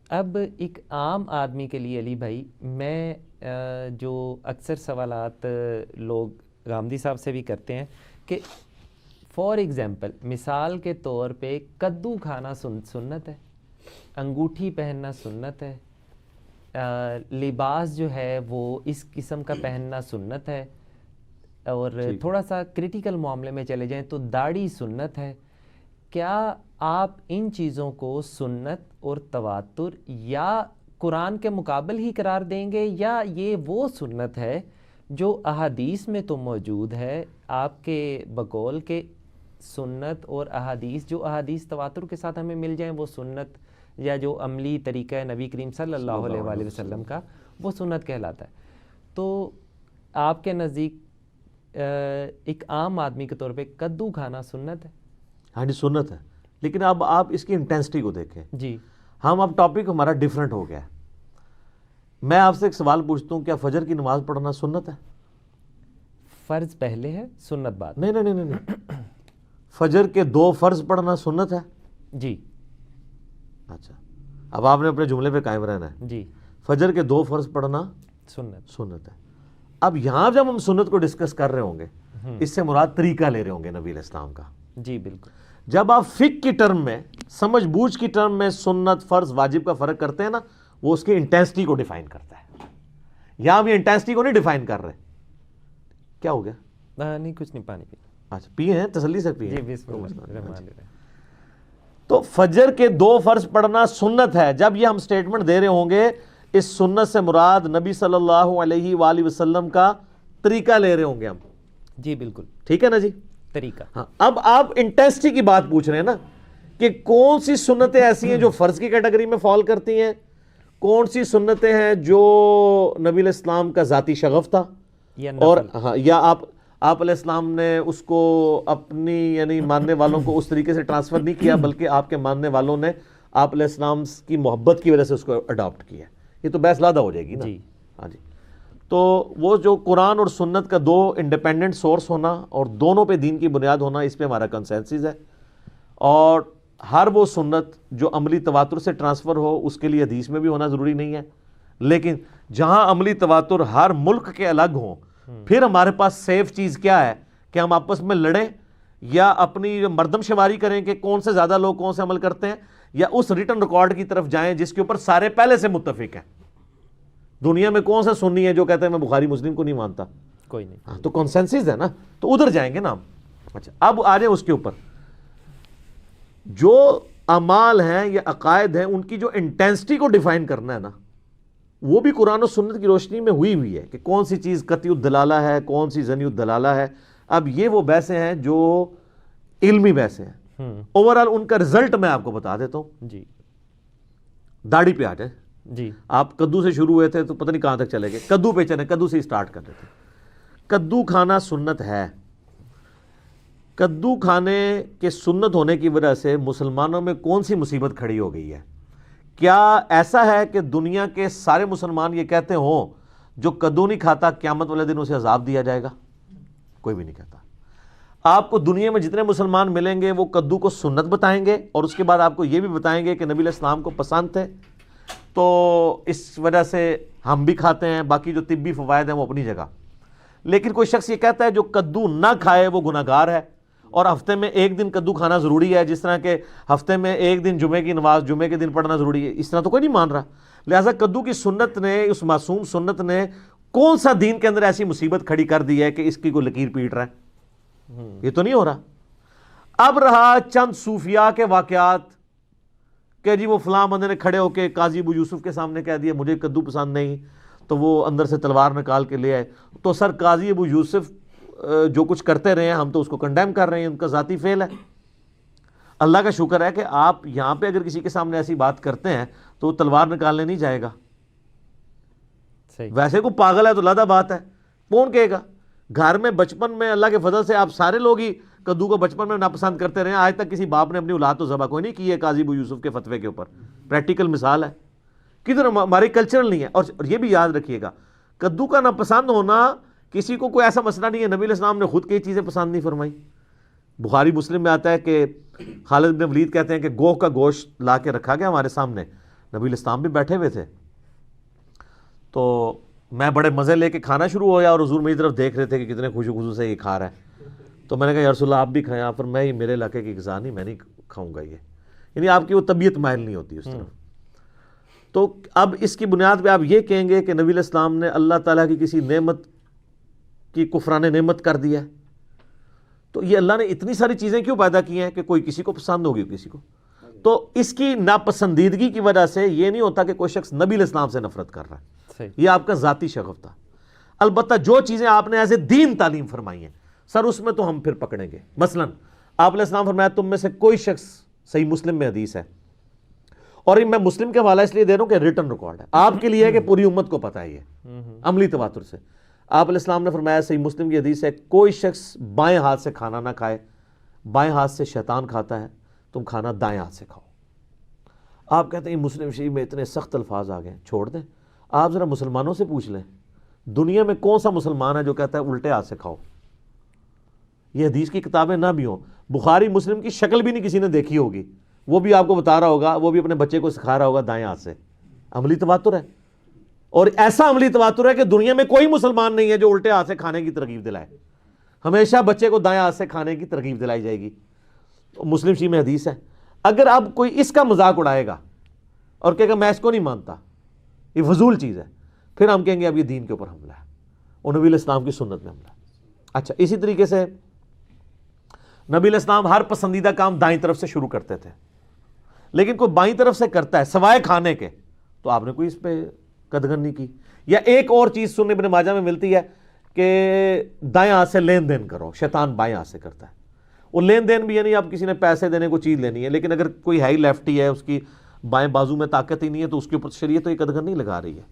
اب ایک عام آدمی کے لیے علی بھائی، میں جو اکثر سوالات لوگ غامدی صاحب سے بھی کرتے ہیں کہ فار ایگزامپل، مثال کے طور پہ کدو کھانا سنت ہے، انگوٹھی پہننا سنت ہے، لباس جو ہے وہ اس قسم کا پہننا سنت ہے، اور تھوڑا سا کریٹیکل معاملے میں چلے جائیں تو داڑھی سنت ہے. کیا آپ ان چیزوں کو سنت اور تواتر یا قرآن کے مقابل ہی قرار دیں گے، یا یہ وہ سنت ہے جو احادیث میں تو موجود ہے آپ کے بقول کے سنت اور احادیث، جو احادیث تواتر کے ساتھ ہمیں مل جائیں وہ سنت، یا جو عملی طریقہ ہے نبی کریم صلی اللہ علیہ وآلہ وسلم کا وہ سنت کہلاتا ہے؟ تو آپ کے نزدیک ایک عام آدمی کے طور پہ کدو کھانا سنت ہے؟ ہاں جی سنت ہے، لیکن اب آپ اس کی انٹینسٹی کو دیکھیں. جی ہم اب ٹاپک ہمارا ڈیفرنٹ ہو گیا ہے. میں آپ سے ایک سوال پوچھتا ہوں، کیا فجر کی نماز پڑھنا سنت ہے؟ فرض پہلے ہے، سنت بعد؟ نہیں. فجر کے 2 فرض پڑھنا سنت ہے؟ جی. اچھا، اب آپ نے اپنے جملے پہ قائم رہنا ہے. جی. فجر کے 2 فرض پڑھنا سنت ہے. اب یہاں جب ہم سنت کو ڈسکس کر رہے ہوں گے، اس سے مراد طریقہ لے رہے ہوں گے نبی علیہ السلام کا. جی بالکل. جب آپ فقہ کی ٹرم میں، سمجھ بوجھ کی ٹرم میں سنت فرض واجب کا فرق کرتے ہیں نا، وہ اس کی انٹینسٹی کو ڈیفائن کرتا ہے. یہاں بھی انٹینسٹی کو نہیں ڈیفائن کر رہے. کیا ہو گیا؟ نہیں کچھ نہیں، پانی پی. اچھا پیے ہیں، تسلی سے پیے. جی بسم اللہ الرحمن الرحیم. تو فجر کے 2 فرض پڑھنا سنت ہے. جب یہ ہم سٹیٹمنٹ دے رہے ہوں گے، اس سنت سے مراد نبی صلی اللہ علیہ وآلہ وسلم کا طریقہ لے رہے ہوں گے ہم. جی بالکل. ٹھیک ہے نا جی؟ طریقہ. ہاں، اب آپ انٹینسٹی کی بات پوچھ رہے ہیں نا، کہ کون سی سنتیں ایسی ہیں جو فرض کی کیٹیگری میں فال کرتی ہیں، کون سی سنتیں ہیں جو نبی علیہ السلام کا ذاتی شغف تھا، اور ہاں یا آپ علیہ السلام نے اس کو اپنی یعنی ماننے والوں کو اس طریقے سے ٹرانسفر نہیں کیا، بلکہ آپ کے ماننے والوں نے آپ علیہ السلام کی محبت کی وجہ سے اس کو اڈاپٹ کیا. یہ تو بحث لادہ ہو جائے گی نا. ہاں جی. تو وہ جو قرآن اور سنت کا 2 انڈیپینڈنٹ سورس ہونا اور دونوں پہ دین کی بنیاد ہونا، اس پہ ہمارا کنسنسس ہے. اور ہر وہ سنت جو عملی تواتر سے ٹرانسفر ہو، اس کے لیے حدیث میں بھی ہونا ضروری نہیں ہے. لیکن جہاں عملی تواتر ہر ملک کے الگ ہوں، پھر ہمارے پاس سیف چیز کیا ہے کہ ہم آپس میں لڑیں، یا اپنی مردم شماری کریں کہ کون سے زیادہ لوگ کون سے عمل کرتے ہیں، یا اس ریٹن ریکارڈ کی طرف جائیں جس کے اوپر سارے پہلے سے متفق ہیں. دنیا میں کون سا سنی ہے جو کہتا ہے میں بخاری مسلم کو نہیں مانتا؟ کوئی نہیں. ہاں تو کنسنسس ہے نا، تو ادھر جائیں گے نا ہم. اچھا اب آ جائیں اس کے اوپر. جو اعمال ہیں یا عقائد ہیں، ان کی جو انٹینسٹی کو ڈیفائن کرنا ہے نا، وہ بھی قرآن و سنت کی روشنی میں ہوئی ہے کہ کون سی چیز قطعی الدلالہ ہے، کون سی ظنی الدلالہ ہے. اب یہ وہ بحثیں ہیں جو علمی بحثیں ہیں. اوورال ان کا رزلٹ میں آپ کو بتا دیتا ہوں. جی. داڑھی پہ آ جائیں. جی. آپ کدو سے شروع ہوئے تھے تو پتہ نہیں کہاں تک چلے گئے. کدو پہ چلیں، کدو سے ہی سٹارٹ کر دیتے. کدو کھانا سنت ہے. کدو کھانے کے سنت ہونے کی وجہ سے مسلمانوں میں کون سی مصیبت کھڑی ہو گئی ہے؟ کیا ایسا ہے کہ دنیا کے سارے مسلمان یہ کہتے ہوں جو کدو نہیں کھاتا قیامت والے دن اسے عذاب دیا جائے گا؟ کوئی بھی نہیں کہتا. آپ کو دنیا میں جتنے مسلمان ملیں گے وہ کدو کو سنت بتائیں گے، اور اس کے بعد آپ کو یہ بھی بتائیں گے کہ نبی علیہ السلام کو پسند تھے، تو اس وجہ سے ہم بھی کھاتے ہیں. باقی جو طبی فوائد ہیں وہ اپنی جگہ. لیکن کوئی شخص یہ کہتا ہے جو کدو نہ کھائے وہ گناہ گار ہے، اور ہفتے میں 1 دن کدو کھانا ضروری ہے، جس طرح کہ ہفتے میں 1 دن جمعے کی نماز جمعے کے دن پڑھنا ضروری ہے. اس طرح تو کوئی نہیں مان رہا. لہٰذا کدو کی سنت نے، اس معصوم سنت نے کون سا دین کے اندر ایسی مصیبت کھڑی کر دی ہے کہ اس کی کوئی لکیر پیٹ رہا ہے؟ یہ تو نہیں ہو رہا. اب رہا چند صوفیاء کے واقعات کہ جی وہ فلاں بندے نے کھڑے ہو کے قاضی ابو یوسف کے سامنے کہہ دیا مجھے کدو پسند نہیں، تو وہ اندر سے تلوار نکال کے لے آئے. تو سر قاضی ابو یوسف جو کچھ کرتے رہے ہیں ہم تو اس کو کنڈیم کر رہے ہیں، ان کا ذاتی فعل ہے. اللہ کا شکر ہے کہ آپ یہاں پہ اگر کسی کے سامنے ایسی بات کرتے ہیں تو وہ تلوار نکالنے نہیں جائے گا. ویسے کو پاگل ہے تو لادہ بات ہے، کون کہے گا؟ گھر میں بچپن میں اللہ کے فضل سے آپ سارے لوگ ہی کدو کو بچپن میں ناپسند کرتے رہے ہیں. آج تک کسی باپ نے اپنی اولاد تو ذبح کوئی نہیں کی ہے قاضی ابو یوسف کے فتوے کے اوپر. پریکٹیکل مثال ہے. کدھر ہماری کلچرل نہیں ہے. اور یہ بھی یاد رکھیے گا، کدو کا ناپسند ہونا کسی کو کوئی ایسا مسئلہ نہیں ہے. نبی علیہ السلام نے خود کئی چیزیں پسند نہیں فرمائی. بخاری مسلم میں آتا ہے کہ خالد بن ولید کہتے ہیں کہ گوہ کا گوشت لا کے رکھا گیا ہمارے سامنے، نبی الاسلام بھی بیٹھے ہوئے تھے تو میں بڑے مزے لے کے کھانا شروع ہو گیا اور حضور میری طرف دیکھ رہے تھے کہ کتنے خوشی خصوص سے یہ کھا رہا ہے. تو میں نے کہا یا رسول اللہ آپ بھی کھائیں. پر میں یہ میرے علاقے کی غذا نہیں, میں نہیں کھاؤں گا یہ, یعنی آپ کی وہ طبیعت مائل نہیں ہوتی اس طرف. تو اب اس کی بنیاد پہ آپ یہ کہیں گے کہ نبی علیہ السلام نے اللہ تعالیٰ کی کسی نعمت کی کفران نعمت کر دیا ہے. تو یہ اللہ نے اتنی ساری چیزیں کیوں پیدا کی ہیں کہ کوئی کسی کو پسند ہوگی کسی کو. تو اس کی ناپسندیدگی کی وجہ سے یہ نہیں ہوتا کہ کوئی شخص نبی علیہ السلام سے نفرت کر رہا ہے, یہ آپ کا ذاتی شغف تھا. البتہ جو چیزیں آپ نے ایسے دین تعلیم فرمائی ہیں سر, اس میں تو ہم پھر پکڑیں گے. مثلا آپ علیہ السلام فرمایا تم میں سے کوئی شخص, صحیح مسلم میں حدیث ہے, اور میں مسلم کے حوالہ اس لیے دے رہا ہوں کہ ریٹن ریکارڈ ہے آپ کے لیے ہے کہ پوری امت کو پتہ ہے یہ عملی تواتر سے. آپ علیہ السلام نے فرمایا, صحیح مسلم کی حدیث ہے, کوئی شخص بائیں ہاتھ سے کھانا نہ کھائے, بائیں ہاتھ سے شیطان کھاتا ہے, تم کھانا دائیں ہاتھ سے کھاؤ. آپ کہتے ہیں مسلم شریف میں اتنے سخت الفاظ آ گئے, چھوڑ دیں. آپ ذرا مسلمانوں سے پوچھ لیں دنیا میں کون سا مسلمان ہے جو کہتا ہے الٹے ہاتھ سے کھاؤ. یہ حدیث کی کتابیں نہ بھی ہوں, بخاری مسلم کی شکل بھی نہیں کسی نے دیکھی ہوگی, وہ بھی آپ کو بتا رہا ہوگا, وہ بھی اپنے بچے کو سکھا رہا ہوگا دائیں ہاتھ سے. عملی تواتر ہے, اور ایسا عملی تواتر ہے کہ دنیا میں کوئی مسلمان نہیں ہے جو الٹے ہاتھ سے کھانے کی ترغیب دلائے. ہمیشہ بچے کو دائیں ہاتھ سے کھانے کی ترغیب دلائی جائے گی. مسلم شریف میں حدیث ہے. اگر اب کوئی اس کا مذاق اڑائے گا اور کہے گا میں اس کو نہیں مانتا, یہ فضول چیز ہے, پھر ہم کہیں گے اب یہ دین کے اوپر حملہ ہے اور نبی علیہ السلام کی سنت میں حملہ ہے. اچھا, اسی طریقے سے نبی علیہ السلام ہر پسندیدہ کام دائیں طرف سے شروع کرتے تھے, لیکن کوئی بائیں طرف سے کرتا ہے سوائے کھانے کے تو آپ نے کوئی اس پہ قدغن نہیں کی. یا ایک اور چیز سنن ابن ماجہ میں ملتی ہے کہ دائیں ہاتھ سے لین دین کرو, شیطان بائیں ہاتھ سے کرتا ہے. وہ لین دین بھی یعنی آپ کسی نے پیسے دینے کو چیز لینی ہے, لیکن اگر کوئی ہے ہی لیفٹی ہے, اس کی بائیں بازو میں طاقت ہی نہیں ہے, تو اس کے اوپر شریعت تو یہ قدغن نہیں لگا رہی ہے.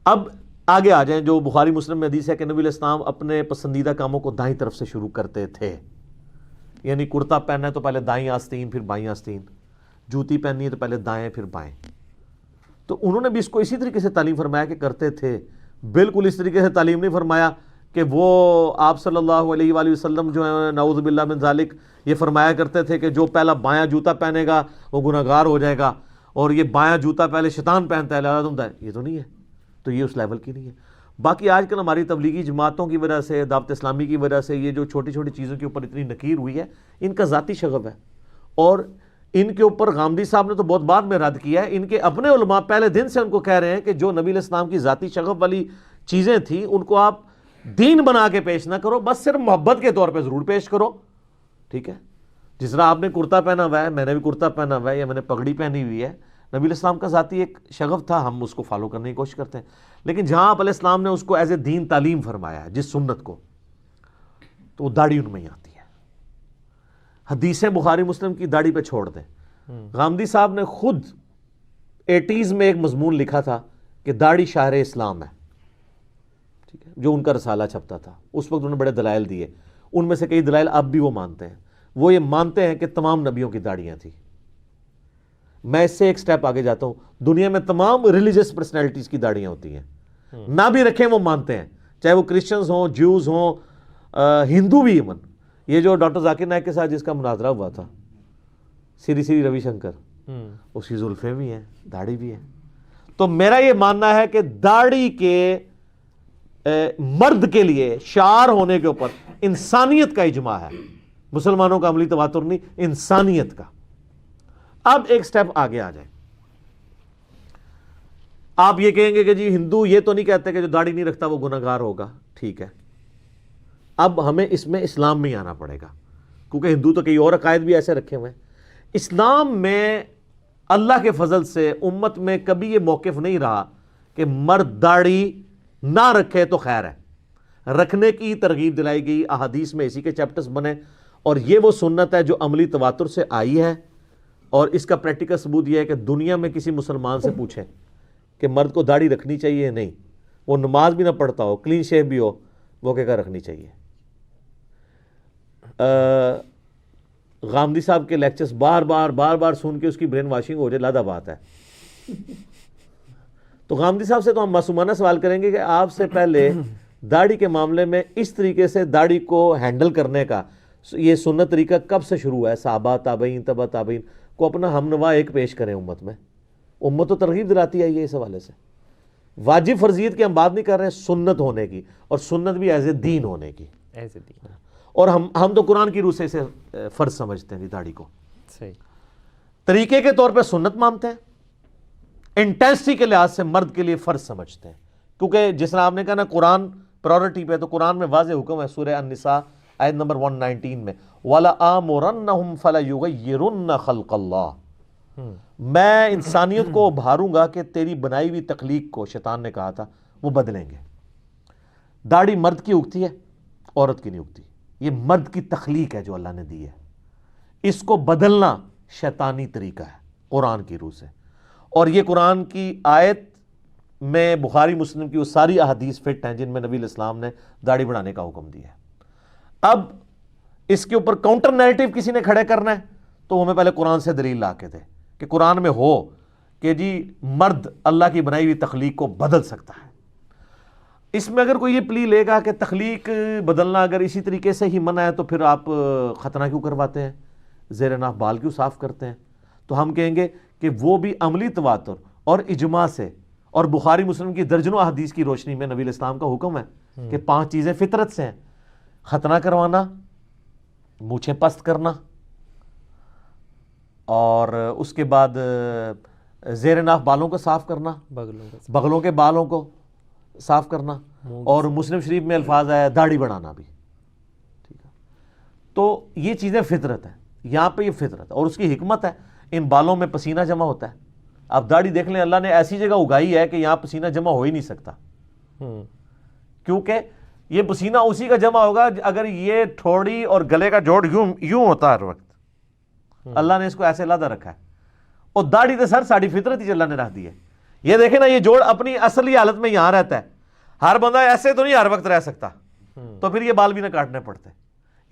اب آگے آ جائیں, جو بخاری مسلم میں حدیث ہے کہ نبی علیہ السلام اپنے پسندیدہ کاموں کو دائیں طرف سے شروع کرتے تھے. یعنی کرتا پہننا ہے تو پہلے دائیں آستین پھر بائیں آستین, جوتی پہننی ہے تو پہلے دائیں پھر بائیں. تو انہوں نے بھی اس کو اسی طریقے سے تعلیم فرمایا کہ کرتے تھے. بالکل اس طریقے سے تعلیم نہیں فرمایا کہ وہ آپ صلی اللہ علیہ وآلہ وسلم جو ہے نعوذ باللہ من ذالک یہ فرمایا کرتے تھے کہ جو پہلا بایاں جوتا پہنے گا وہ گناہگار ہو جائے گا, اور یہ بایاں جوتا پہلے شیطان پہنتا ہے لہذا تم. یہ تو نہیں ہے, تو یہ اس لیول کی نہیں ہے. باقی آج کل ہماری تبلیغی جماعتوں کی وجہ سے, دعوت اسلامی کی وجہ سے یہ جو چھوٹی چھوٹی چیزوں کے اوپر اتنی نکیر ہوئی ہے, ان کا ذاتی شغف ہے. اور ان کے اوپر غامدی صاحب نے تو بہت بعد میں رد کیا ہے. ان کے اپنے علماء پہلے دن سے ان کو کہہ رہے ہیں کہ جو نبی علیہ السلام کی ذاتی شغف والی چیزیں تھیں ان کو آپ دین بنا کے پیش نہ کرو, بس صرف محبت کے طور پہ ضرور پیش کرو. ٹھیک ہے, جس طرح آپ نے کرتا پہنا ہوا ہے, میں نے بھی کرتا پہنا ہوا ہے, یا میں نے پگڑی پہنی ہوئی ہے, نبی علیہ السلام کا ذاتی ایک شغف تھا, ہم اس کو فالو کرنے کی کوشش کرتے ہیں. لیکن جہاں آپ علیہ السلام نے اس کو ایز اے دین تعلیم فرمایا ہے, جس سنت کو, تو وہ داڑھی ان میں ہی آتی ہے. حدیثیں بخاری مسلم کی داڑھی پہ چھوڑ دیں. غامدی صاحب نے خود 80s میں ایک مضمون لکھا تھا کہ داڑھی شاہر اسلام ہے, ٹھیک ہے, جو ان کا رسالہ چھپتا تھا. اس وقت انہوں نے بڑے دلائل دیے, ان میں سے کئی دلائل اب بھی وہ مانتے ہیں. وہ یہ مانتے ہیں کہ تمام نبیوں کی داڑیاں تھیں. میں اس سے ایک سٹیپ آگے جاتا ہوں, دنیا میں تمام ریلیجس پرسنالٹیز کی داڑیاں ہوتی ہیں, نہ بھی رکھیں وہ مانتے ہیں, چاہے وہ کرسچنز ہوں, جیوز ہوں, ہندو بھی. ایون یہ جو ڈاکٹر ذاکر نائک کے ساتھ جس کا مناظرہ ہوا تھا, سری سری روی شنکر, اس کی زلفیں بھی ہیں, داڑھی بھی ہے. تو میرا یہ ماننا ہے کہ داڑھی کے مرد کے لیے شعار ہونے کے اوپر انسانیت کا اجماع ہے, مسلمانوں کا عملی تواتر نہیں, انسانیت کا. اب ایک سٹیپ آگے آ جائیں. آپ یہ کہیں گے کہ جی ہندو یہ تو نہیں کہتے کہ جو داڑھی نہیں رکھتا وہ گناہگار ہوگا. ٹھیک ہے, اب ہمیں اس میں اسلام میں ہی آنا پڑے گا, کیونکہ ہندو تو کئی اور عقائد بھی ایسے رکھے ہوئے ہیں. اسلام میں اللہ کے فضل سے امت میں کبھی یہ موقف نہیں رہا کہ مرد داڑھی نہ رکھے تو خیر ہے, رکھنے کی ترغیب دلائی گئی. احادیث میں اسی کے چیپٹرز بنے, اور یہ وہ سنت ہے جو عملی تواتر سے آئی ہے. اور اس کا پریکٹیکل ثبوت یہ ہے کہ دنیا میں کسی مسلمان سے پوچھیں کہ مرد کو داڑھی رکھنی چاہیے یا نہیں, وہ نماز بھی نہ پڑھتا ہو, کلین شیو بھی ہو, وہ کہے گا رکھنی چاہیے. غامدی صاحب کے لیکچرز بار بار سن کے اس کی برین واشنگ ہو جائے, لادہ بات ہے. تو غامدی صاحب سے تو ہم معصومانہ سوال کریں گے کہ آپ سے پہلے داڑھی کے معاملے میں اس طریقے سے داڑھی کو ہینڈل کرنے کا یہ سنت طریقہ کب سے شروع ہے؟ صحابہ, تابعین, تبع تابعین, کو اپنا ہم نوا ایک پیش کریں امت میں. امت تو ترغیب دلاتی آئی ہے اس حوالے سے. واجب فرضیت کی ہم بات نہیں کر رہے ہیں, سنت ہونے کی, اور سنت بھی ایز اے دین ہونے کی. ایز اے دین. اور ہم تو قرآن کی روح سے اسے فرض سمجھتے ہیں داڑھی کو. صحیح. طریقے کے طور پہ سنت مانتے ہیں, انٹینسٹی کے لحاظ سے مرد کے لیے فرض سمجھتے ہیں, کیونکہ جس طرح آپ نے کہا نا قرآن پرائورٹی پہ, تو قرآن میں واضح حکم ہے سورہ النساء آیت نمبر 119 میں, وَلَآمُرَنَّهُمْ فَلَيُغَيِّرُنَّ خَلْقَ اللَّهِ, میں انسانیت کو ابھاروں گا کہ تیری بنائی ہوئی تخلیق کو, شیطان نے کہا تھا, وہ بدلیں گے. داڑھی مرد کی اگتی ہے, عورت کی نہیں اگتی. یہ مرد کی تخلیق ہے جو اللہ نے دی ہے. اس کو بدلنا شیطانی طریقہ ہے قرآن کی روح سے. اور یہ قرآن کی آیت میں بخاری مسلم کی وہ ساری احادیث فٹ ہیں جن میں نبی علیہ السلام نے داڑھی بڑھانے کا حکم دیا ہے. اب اس کے اوپر کاؤنٹر نیریٹو کسی نے کھڑے کرنا ہے تو ہمیں پہلے قرآن سے دلیل لا کے دے کہ قرآن میں ہو کہ جی مرد اللہ کی بنائی ہوئی تخلیق کو بدل سکتا ہے. اس میں اگر کوئی یہ پلی لے گا کہ تخلیق بدلنا اگر اسی طریقے سے ہی منع ہے تو پھر آپ ختنہ کیوں کرواتے ہیں, زیر ناف بال کیوں صاف کرتے ہیں, تو ہم کہیں گے کہ وہ بھی عملی تواتر اور اجماع سے اور بخاری مسلم کی درجنوں احادیث کی روشنی میں نبی علیہ السلام کا حکم ہے کہ 5 چیزیں فطرت سے ہیں: ختنہ کروانا, مونچھیں پست کرنا, اور اس کے بعد زیر ناف بالوں کو صاف کرنا, بغلوں کے بالوں کو صاف کرنا, اور مسلم شریف میں الفاظ ہے داڑھی بڑھانا بھی. ٹھیک ہے, تو یہ چیزیں فطرت ہیں. یہاں پہ یہ فطرت ہے اور اس کی حکمت ہے. ان بالوں میں پسینہ جمع ہوتا ہے. آپ داڑھی دیکھ لیں, اللہ نے ایسی جگہ اگائی ہے کہ یہاں پسینہ جمع ہو ہی نہیں سکتا, کیونکہ یہ پسینہ اسی کا جمع ہوگا اگر یہ ٹھوڑی اور گلے کا جوڑ یوں ہوتا ہر وقت. اللہ نے اس کو ایسے علیحدہ رکھا ہے. اور داڑھی تو سر ساری فطرت ہی اللہ نے رکھ دی ہے. یہ دیکھیں نا, یہ جوڑ اپنی اصلی حالت میں یہاں رہتا ہے. ہر بندہ ایسے تو نہیں ہر وقت رہ سکتا, تو پھر یہ بال بھی نہ کاٹنے پڑتے.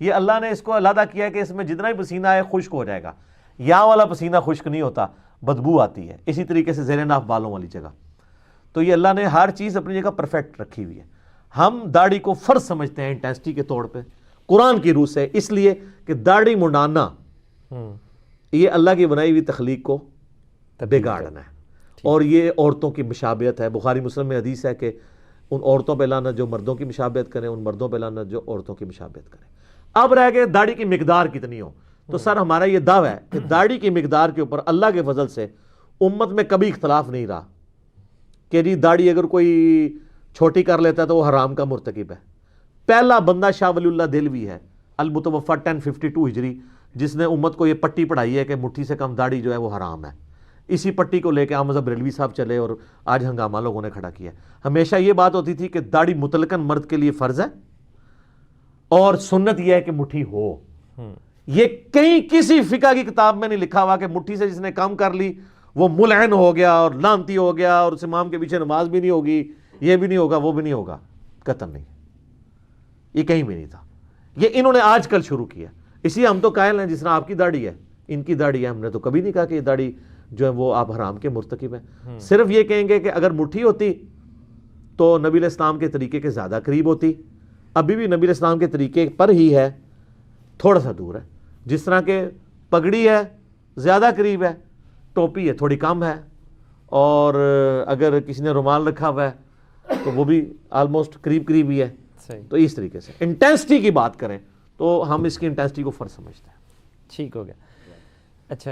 یہ اللہ نے اس کو علیحدہ کیا کہ اس میں جتنا ہی پسینہ ہے خشک ہو جائے گا. یہاں والا پسینہ خشک نہیں ہوتا, بدبو آتی ہے. اسی طریقے سے زیر ناف بالوں والی جگہ. تو یہ اللہ نے ہر چیز اپنی جگہ پرفیکٹ رکھی ہوئی ہے. ہم داڑھی کو فرض سمجھتے ہیں انٹینسٹی کے طور پہ قرآن کی روح سے, اس لیے کہ داڑھی منڈانا یہ اللہ کی بنائی ہوئی تخلیق کو بگاڑنا ہے, اور یہ عورتوں کی مشابہت ہے. بخاری مسلم میں حدیث ہے کہ ان عورتوں پہ لعنت جو مردوں کی مشابہت کریں, ان مردوں پہ لعنت جو عورتوں کی مشابہت کریں. اب رہ گئے داڑھی کی مقدار کتنی ہو, تو سر ہمارا یہ دعویٰ ہے کہ داڑھی کی مقدار کے اوپر اللہ کے فضل سے امت میں کبھی اختلاف نہیں رہا کہ جی داڑھی اگر کوئی چھوٹی کر لیتا ہے تو وہ حرام کا مرتکب ہے. پہلا بندہ شاہ ولی اللہ دہلوی ہے, المتوفی 1052 ہجری, جس نے امت کو یہ پٹی پڑھائی ہے کہ مٹھی سے کم داڑھی جو ہے وہ حرام ہے. اسی پٹی کو لے کے احمد بریلوی صاحب چلے اور آج ہنگامہ لوگوں نے کھڑا کیا. ہمیشہ یہ بات ہوتی تھی کہ داڑھی مطلقاً مرد کے لیے فرض ہے اور سنت یہ ہے کہ مٹھی ہو. یہ کہیں کسی فقہ کی کتاب میں نہیں لکھا ہوا کہ مٹھی سے جس نے کم کر لی وہ ملعن ہو گیا اور لعنتی ہو گیا اور اس امام کے پیچھے نماز بھی نہیں ہوگی, یہ بھی نہیں ہوگا, وہ بھی نہیں ہوگا. قطعاً نہیں, یہ کہیں بھی نہیں تھا. یہ انہوں نے آج کل شروع کیا. اسی ہم تو قائل ہیں جس طرح آپ کی داڑھی ہے, ان کی داڑھی ہے, ہم نے تو کبھی نہیں کہا کہ یہ داڑھی جو ہے وہ آپ حرام کے مرتکب ہیں. صرف یہ کہیں گے کہ اگر مٹھی ہوتی تو نبی علیہ السلام کے طریقے کے زیادہ قریب ہوتی. ابھی بھی نبی علیہ السلام کے طریقے پر ہی ہے, تھوڑا سا دور ہے. جس طرح کہ پگڑی ہے زیادہ قریب ہے, ٹوپی ہے تھوڑی کم ہے, اور اگر کسی نے رومال رکھا ہوا ہے تو وہ بھی آلموسٹ قریب ہی ہے. تو اس طریقے سے انٹینسٹی کی بات کریں تو ہم اس کی انٹینسٹی کو فرض سمجھتے ہیں. ٹھیک ہو گیا. اچھا